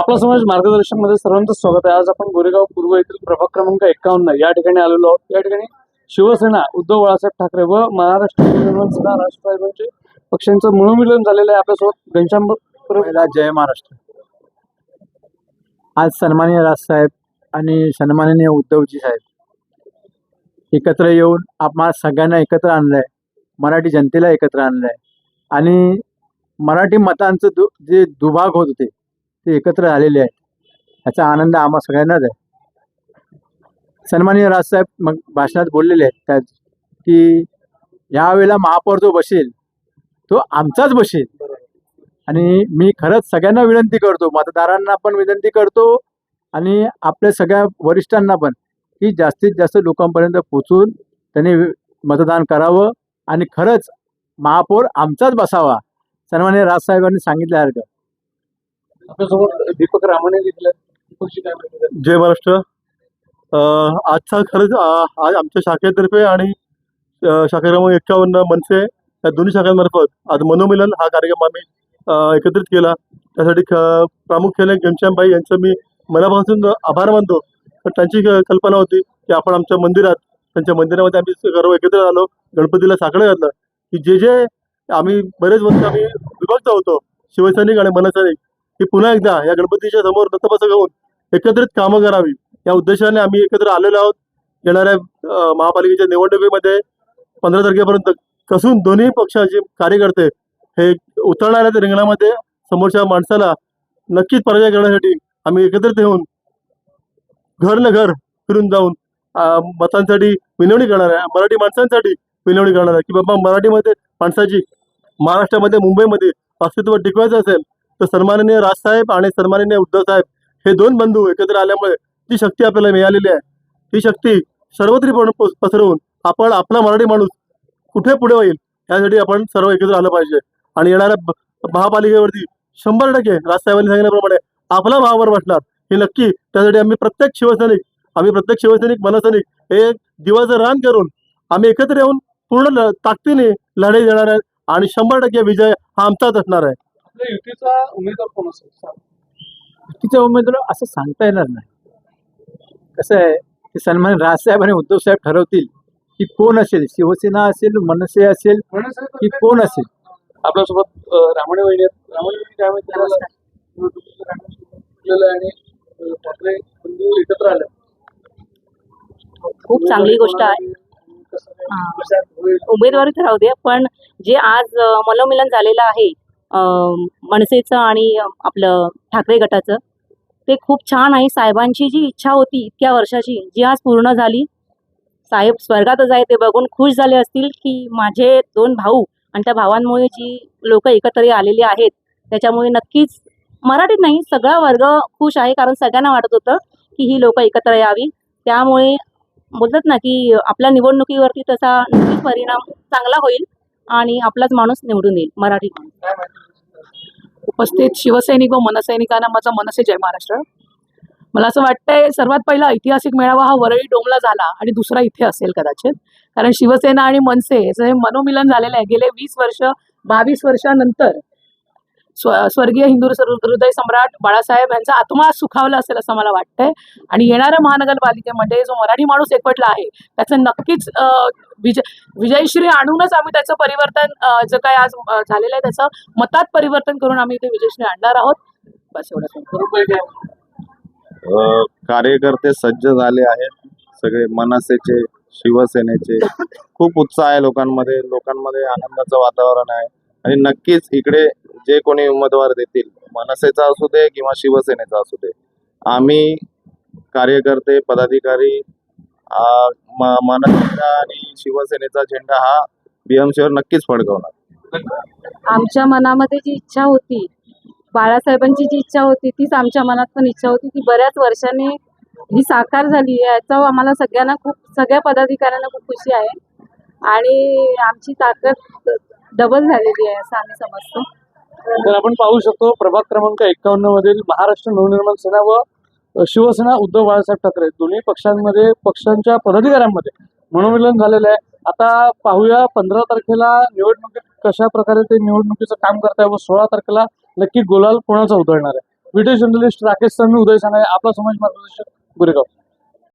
आपला समाज मार्गदर्शन मध्ये सर्वांचं स्वागत आहे। आज आपण गोरेगाव पूर्व येथील प्रभाग क्रमांक 51 या ठिकाणी आलेलो आहोत। या ठिकाणी शिवसेना उद्धव बाळासाहेब ठाकरे व महाराष्ट्र नवनिर्माण सेना राष्ट्रवादी पक्षांचं मनोमिलन झालेलं आहे। आपल्यासोबत घनश्याम जय महाराष्ट्र। आज सन्माननीय राजसाहेब आणि सन्माननीय उद्धवजी साहेब एकत्र येऊन आम्हा सगळ्यांना एकत्र आणलंय, मराठी जनतेला एकत्र आणलंय आणि मराठी मतांचं जे दुभाग होत होते ते एकत्र झालेले आहे। याचा आनंद आम्हा सगळ्यांनाच आहे। सन्माननीय राजसाहेब मग भाषणात बोललेले आहेत त्यात की यावेळेला महापौर जो बसेल तो आमचाच बसेल आणि मी खरंच सगळ्यांना विनंती करतो, मतदारांना पण विनंती करतो आणि आपल्या सगळ्या वरिष्ठांना पण की जास्तीत जास्त लोकांपर्यंत पोहोचून त्यांनी मतदान करावं आणि खरंच महापौर आमचाच बसावा सन्माननीय राजसाहेबांनी सांगितल्यासारखं। आपल्यासोबत दीपक रामाने देखील आहेत। जय महाराष्ट्र। आजचा खरंच आज आमच्या शाखेतर्फे आणि शाखा क्रमांक 51 मनसे या दोन्ही शाखांमार्फत आज मनोमिलन हा कार्यक्रम आम्ही एकत्रित केला। त्यासाठी प्रामुख्याने घनश्यामभाई यांचं मी मनापासून आभार मानतो। पण त्यांची कल्पना होती की आपण आमच्या मंदिरात त्यांच्या मंदिरामध्ये आम्ही सर्व एकत्र आलो, गणपतीला साकडं घातलं की जे आम्ही बरेच वर्ष आम्ही विभक्त होतो शिवसैनिक आणि मनसैनिक की पुन्हा एकदा या गणपतीच्या समोर नतमस्तक होऊन एकत्रित कामं करावी या उद्देशाने आम्ही एकत्र आलेलो आहोत। येणाऱ्या महापालिकेच्या निवडणुकीमध्ये 15 तारखेपर्यंत कसून दोन्ही पक्षाचे कार्यकर्ते हे उतरणाऱ्या रिंगणामध्ये समोरच्या माणसाला नक्कीच पराजय करण्यासाठी आम्ही एकत्रित येऊन घर न घर फिरून जाऊन मतांसाठी विनवणी करणार आहे, मराठी माणसांसाठी विनवणी करणार आहे की बाबा मराठीमध्ये माणसाची महाराष्ट्रामध्ये मुंबईमध्ये अस्तित्व टिकवायचं असेल तर सन्माननीय राजसाहेब आणि सन्माननीय उद्धव साहेब हे दोन बंधू एकत्र आल्यामुळे ती शक्ती आपल्याला मिळालेली आहे। ती शक्ती सर्वत्र पसरवून आपण आपला मराठी माणूस कुठे पुढे होईल यासाठी आपण सर्व एकत्र आलं पाहिजे आणि येणाऱ्या महापालिकेवरती 100% राजसाहेबांनी सांगितल्याप्रमाणे आपला महापौर बसणार हे नक्की। त्यासाठी आम्ही प्रत्येक शिवसैनिक मनसैनिक एक दिवाचं रान करून आम्ही एकत्र येऊन पूर्ण ताकदीने लढाई देणार आहे आणि 100% विजय हा आमचाच असणार आहे। आपल्या युतीचा उमेदवार कोण असेल? युतीचा उमेदवार असं सांगता येणार नाही। कसं आहे की सन्माननीय राजसाहेब आणि उद्धव साहेब ठरवतील की कोण असेल, शिवसेना असेल, मनसे असेल की कोण असेल। आपल्यासोबत रामाणे वहिनी आहेत। रामाणे वहिनी काय म्हणतात आणि ठाकरे बंधू एकत्र आले, खूप चांगली गोष्ट आहे। उमेदवारी तर राहू दे, पण जे आज मनोमिलन झालेलं आहे मनसेचं आणि आपलं ठाकरे गटाचं ते खूप छान आहे। साहेबांची जी इच्छा होती इतक्या वर्षाची जी आज पूर्ण झाली। साहेब स्वर्गातच आहे ते बघून खुश झाले असतील की माझे दोन भाऊ आणि त्या भावांमुळे जी लोक एकत्र आलेली आहेत त्याच्यामुळे नक्कीच मराठीत नाही सगळा वर्ग खुश आहे, कारण सगळ्यांना वाटत होतं की ही लोक एकत्र यावी। त्यामुळे बोलतात ना की आपल्या निवडणुकीवरती त्याचा नक्कीच परिणाम चांगला होईल आणि आपलाच माणूस निवडून येईल, मराठी माणूस। उपस्थित शिवसैनिक व मनसैनिकांना माझा मनसे जय महाराष्ट्र। मला असं वाटतंय सर्वात पहिला ऐतिहासिक मेळावा हा वरळी डोमला झाला आणि दुसरा इथे असेल कदाचित, कारण शिवसेना आणि मनसे याचं हे मनोमिलन झालेलं आहे। गेले 20 वर्ष 22 वर्षानंतर स्वर्गीय हिंदू हृदय सम्राट बाळासाहेब यांचा आत्मा सुखावला असेल असं मला वाटतंय आणि येणाऱ्या महानगरपालिकेमध्ये जो मराठी माणूस एकवटला आहे त्याचं नक्कीच विजयश्री आणूनच आम्ही त्याचं परिवर्तन जे काय आज झालेलं आहे त्याचं मतात परिवर्तन करून आम्ही इथे विजयश्री आणणार आहोत। बस एवढंच। कार्यकर्ते सज्ज झाले आहेत सगळे, मनसेचे शिवसेनेचे खूप उत्साह आहे लोकांमध्ये आनंदाचं वातावरण आहे आणि नक्कीच इकडे जे कोणी उमेदवार देतील मनसेचा असू दे किंवा शिवसेनेचा असू दे, आम्ही कार्यकर्ते पदाधिकारी मनसेचा आणि शिवसेनेचा झेंडा हा BMC नक्कीच फडकवणार। आमच्या मनामध्ये जी इच्छा होती, बाळासाहेबांची जी इच्छा होती तीच आमच्या मनात पण इच्छा होती, ती बऱ्याच वर्षांनी ही साकार झाली। याचा आम्हाला सगळ्या पदाधिकाऱ्यांना खूप खुशी आहे आणि आमची ताकद डबल झालेली आहे असं आम्ही समजतो। तर आपण पाहू शकतो प्रभाग क्रमांक 51 मधील महाराष्ट्र नवनिर्माण सेना व शिवसेना उद्धव बाळासाहेब ठाकरे दोन्ही पक्षांमध्ये पक्षांच्या पदाधिकाऱ्यांमध्ये मनोमिलन झालेलं आहे। आता पाहूया 15 तारखेला निवडणुकीत कशा प्रकारे ते निवडणुकीचं काम करताय व 16 तारखेला नक्की गुलाल कोणाचा उधळणार आहे। व्हिडिओ जर्नलिस्ट राकेश समी, उदय साने, आपला समाज मार्गदर्शक, गोरेगाव.